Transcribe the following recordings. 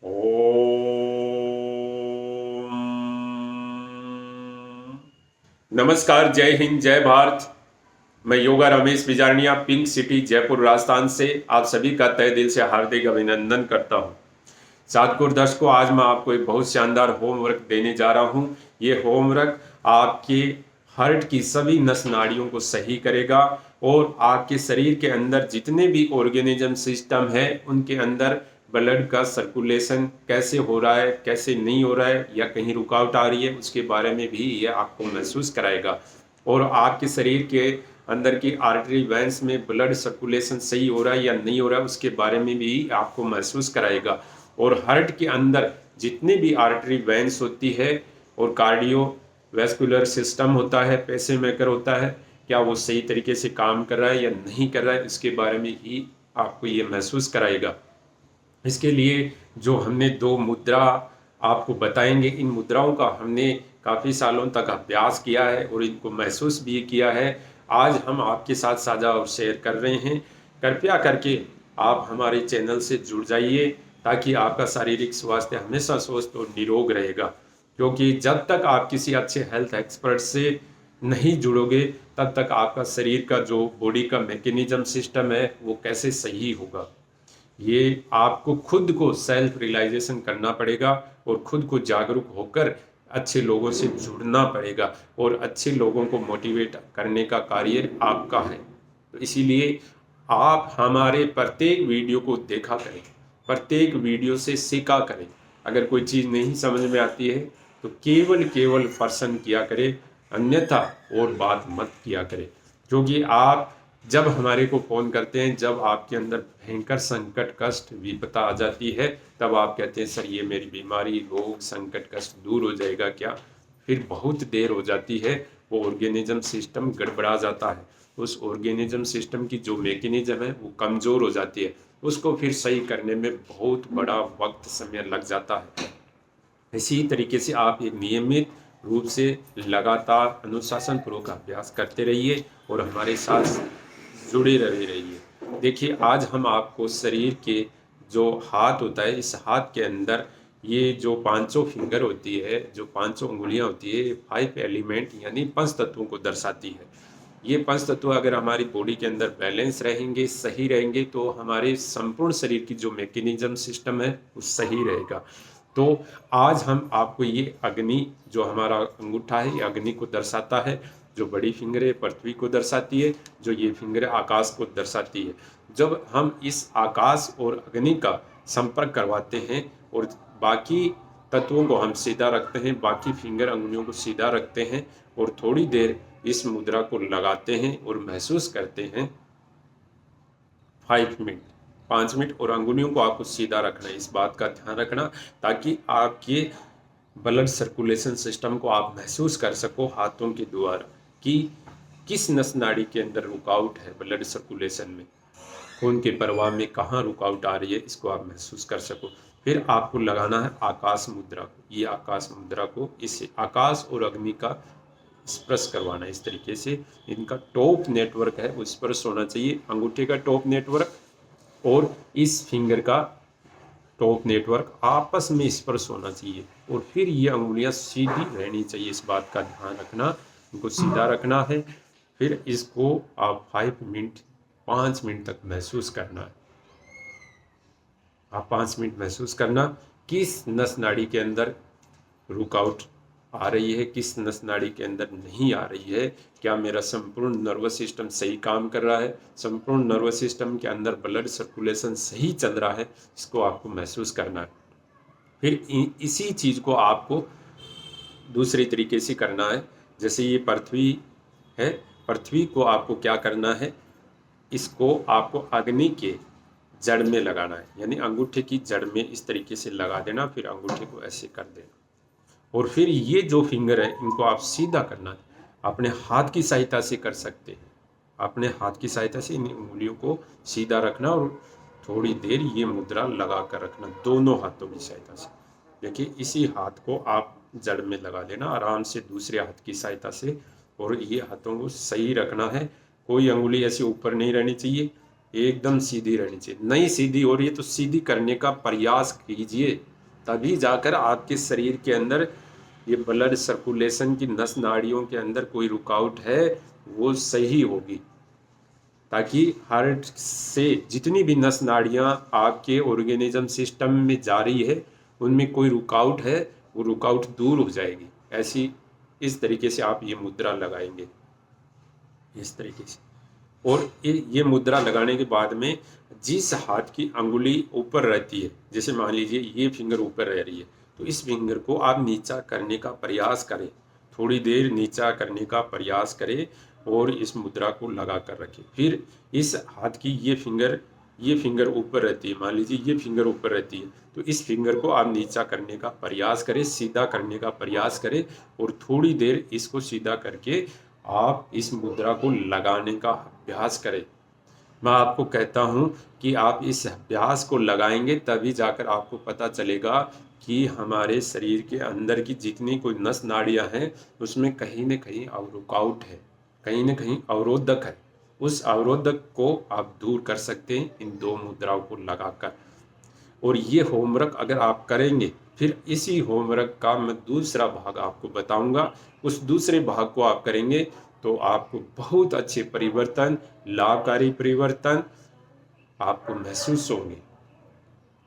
ओम नमस्कार, जय हिंद, जय भारत। मैं योगा रमेश बिजारनिया, पिंक सिटी, जयपुर, राजस्थान से आप सभी का तहे दिल से हार्दिक अभिनंदन करता हूं। सातपुर दर्शकों, आज मैं आपको एक बहुत शानदार होमवर्क देने जा रहा हूं। ये होमवर्क आपके हार्ट की सभी नस नाड़ियों को सही करेगा और आपके शरीर के अंदर जितने भी ऑर्गेनिज्म सिस्टम है उनके अंदर ब्लड का सर्कुलेशन कैसे हो रहा है, कैसे नहीं हो रहा है, या कहीं रुकावट आ रही है, उसके बारे में भी ये आपको महसूस कराएगा। और आपके शरीर के अंदर की आर्टरी वेंस में ब्लड सर्कुलेशन सही हो रहा है या नहीं हो रहा है, उसके बारे में भी आपको महसूस कराएगा। और हार्ट के अंदर जितनी भी आर्टरी वेंस होती है और कार्डियो वेस्कुलर सिस्टम होता है, पेसे मेकर होता है, क्या वो सही तरीके से काम कर रहा है या नहीं कर रहा है, इसके बारे में ही आपको ये महसूस कराएगा। इसके लिए जो हमने दो मुद्रा आपको बताएंगे, इन मुद्राओं का हमने काफ़ी सालों तक अभ्यास किया है और इनको महसूस भी किया है। आज हम आपके साथ साझा और शेयर कर रहे हैं। कृपया करके आप हमारे चैनल से जुड़ जाइए ताकि आपका शारीरिक स्वास्थ्य हमेशा स्वस्थ और निरोग रहेगा। क्योंकि जब तक आप किसी अच्छे हेल्थ एक्सपर्ट से नहीं जुड़ोगे तब तक आपका शरीर का जो बॉडी का मैकेनिज्म सिस्टम है वो कैसे सही होगा। ये आपको खुद को सेल्फ रियलाइजेशन करना पड़ेगा और खुद को जागरूक होकर अच्छे लोगों से जुड़ना पड़ेगा और अच्छे लोगों को मोटिवेट करने का कार्य आपका है। तो इसीलिए आप हमारे प्रत्येक वीडियो को देखा करें, प्रत्येक वीडियो से सीखा करें। अगर कोई चीज़ नहीं समझ में आती है तो केवल केवल प्रश्न किया करें, अन्यथा और बात मत किया करें। क्योंकि आप जब हमारे को फ़ोन करते हैं, जब आपके अंदर भयंकर संकट, कष्ट, विपदा आ जाती है, तब आप कहते हैं सर ये मेरी बीमारी, रोग, संकट, कष्ट दूर हो जाएगा क्या? फिर बहुत देर हो जाती है, वो ऑर्गेनिज्म सिस्टम गड़बड़ा जाता है। उस ऑर्गेनिज्म सिस्टम की जो मैकेनिज्म है वो कमज़ोर हो जाती है, उसको फिर सही करने में बहुत बड़ा वक्त, समय लग जाता है। इसी तरीके से आप एक नियमित रूप से लगातार अनुशासन पूर्वक अभ्यास करते रहिए और हमारे साथ जुड़े रहे रहिए। देखिए, आज हम आपको शरीर के जो हाथ होता है, इस हाथ के अंदर ये जो पांचों फिंगर होती है, जो पांचों उंगलियां होती है, 5 एलिमेंट यानी पंच तत्वों को दर्शाती है। ये पंच तत्व अगर हमारी बॉडी के अंदर बैलेंस रहेंगे, सही रहेंगे, तो हमारे संपूर्ण शरीर की जो मैकेनिज्म सिस्टम है वो सही रहेगा। तो आज हम आपको ये अग्नि, जो हमारा अंगूठा है, ये अग्नि को दर्शाता है। जो बड़ी फिंगर है पृथ्वी को दर्शाती है, जो ये फिंगर आकाश को दर्शाती है। जब हम इस आकाश और अग्नि का संपर्क करवाते हैं और बाकी तत्वों को हम सीधा रखते हैं, बाकी फिंगर अंगुलियों को सीधा रखते हैं और थोड़ी देर इस मुद्रा को लगाते हैं और महसूस करते हैं 5 मिनट, 5 मिनट, और अंगुलियों को आपको सीधा रखना है। इस बात का ध्यान रखना ताकि आपके ब्लड सर्कुलेशन सिस्टम को आप महसूस कर सको हाथों के द्वारा कि किस नस नाड़ी के अंदर रुकावट है, ब्लड सर्कुलेशन में, खून के प्रवाह में कहाँ रुकावट आ रही है, इसको आप महसूस कर सको। फिर आपको लगाना है आकाश मुद्रा को। ये आकाश मुद्रा को, इससे आकाश और अग्नि का स्पर्श करवाना है। इस तरीके से इनका टॉप नेटवर्क है वो स्पर्श होना चाहिए। अंगूठे का टॉप नेटवर्क और इस फिंगर का टॉप नेटवर्क आपस में स्पर्श होना चाहिए और फिर ये अंगुलियां सीधी रहनी चाहिए। इस बात का ध्यान रखना, इनको सीधा रखना है। फिर इसको आप 5 मिनट, 5 मिनट तक महसूस करना है। आप 5 मिनट महसूस करना किस नस नाड़ी के अंदर रुकावट आ रही है, किस नस नाड़ी के अंदर नहीं आ रही है, क्या मेरा संपूर्ण नर्वस सिस्टम सही काम कर रहा है, संपूर्ण नर्वस सिस्टम के अंदर ब्लड सर्कुलेशन सही चल रहा है, इसको आपको महसूस करना है। फिर इसी चीज़ को आपको दूसरी तरीके से करना है। जैसे ये पृथ्वी है, पृथ्वी को आपको क्या करना है, इसको आपको अग्नि के जड़ में लगाना है, यानी अंगूठे की जड़ में इस तरीके से लगा देना, फिर अंगूठे को ऐसे कर देना और फिर ये जो फिंगर है इनको आप सीधा करना है। अपने हाथ की सहायता से कर सकते हैं, अपने हाथ की सहायता से इन उंगलियों को सीधा रखना और थोड़ी देर ये मुद्रा लगा कर रखना दोनों हाथों की सहायता से। देखिए, इसी हाथ को आप जड़ में लगा देना आराम से दूसरे हाथ की सहायता से और ये हाथों को सही रखना है। कोई अंगुली ऐसे ऊपर नहीं रहनी चाहिए, एकदम सीधी रहनी चाहिए। नहीं सीधी हो रही है तो सीधी करने का प्रयास कीजिए, तभी जाकर आपके शरीर के अंदर ये ब्लड सर्कुलेशन की नस नाड़ियों के अंदर कोई रुकावट है वो सही होगी, ताकि हार्ट से जितनी भी नस नाड़ियाँ आपके ऑर्गेनिज्म सिस्टम में जा रही है उनमें कोई रुकावट है वो रुकावट दूर हो जाएगी। ऐसी इस तरीके से आप ये मुद्रा लगाएंगे, इस तरीके से। और ये मुद्रा लगाने के बाद में जिस हाथ की अंगुली ऊपर रहती है, जैसे मान लीजिए ये फिंगर ऊपर रह रही है, तो इस फिंगर को आप नीचा करने का प्रयास करें, थोड़ी देर नीचा करने का प्रयास करें और इस मुद्रा को लगा कर रखें। फिर इस हाथ की ये फिंगर ऊपर रहती है, मान लीजिए ये फिंगर ऊपर रहती है, तो इस फिंगर को आप नीचा करने का प्रयास करें, सीधा करने का प्रयास करें और थोड़ी देर इसको सीधा करके आप इस मुद्रा को लगाने का अभ्यास करें। मैं आपको कहता हूं कि आप इस अभ्यास को लगाएंगे तभी जाकर आपको पता चलेगा कि हमारे शरीर के अंदर की जितनी कोई नस नाड़ियां हैं उसमें कहीं न कहीं रुकावट है, कहीं न कहीं अवरोधक है। उस अवरोधक को आप दूर कर सकते हैं इन दो मुद्राओं को लगाकर। और ये होमवर्क अगर आप करेंगे, फिर इसी होमवर्क का मैं दूसरा भाग आपको बताऊंगा, उस दूसरे भाग को आप करेंगे तो आपको बहुत अच्छे परिवर्तन, लाभकारी परिवर्तन आपको महसूस होंगे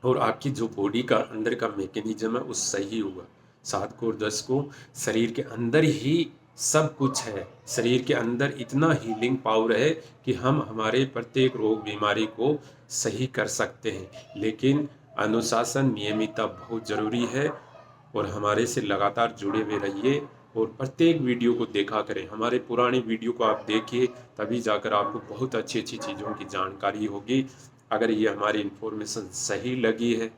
और आपकी जो बॉडी का अंदर का मैकेनिज्म है वो सही होगा। 7 को और 10 को शरीर के अंदर ही सब कुछ है, शरीर के अंदर इतना हीलिंग पावर है कि हम हमारे प्रत्येक रोग बीमारी को सही कर सकते हैं। लेकिन अनुशासन, नियमितता बहुत ज़रूरी है और हमारे से लगातार जुड़े हुए रहिए और प्रत्येक वीडियो को देखा करें। हमारे पुराने वीडियो को आप देखिए, तभी जाकर आपको बहुत अच्छी अच्छी चीज़ों की जानकारी होगी। अगर ये हमारी इन्फॉर्मेशन सही लगी है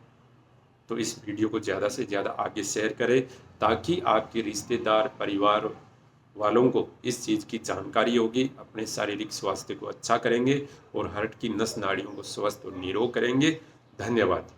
तो इस वीडियो को ज़्यादा से ज़्यादा आगे शेयर करें, ताकि आपके रिश्तेदार, परिवार वालों को इस चीज़ की जानकारी होगी, अपने शारीरिक स्वास्थ्य को अच्छा करेंगे और हार्ट की नस नाड़ियों को स्वस्थ और निरोग करेंगे। धन्यवाद।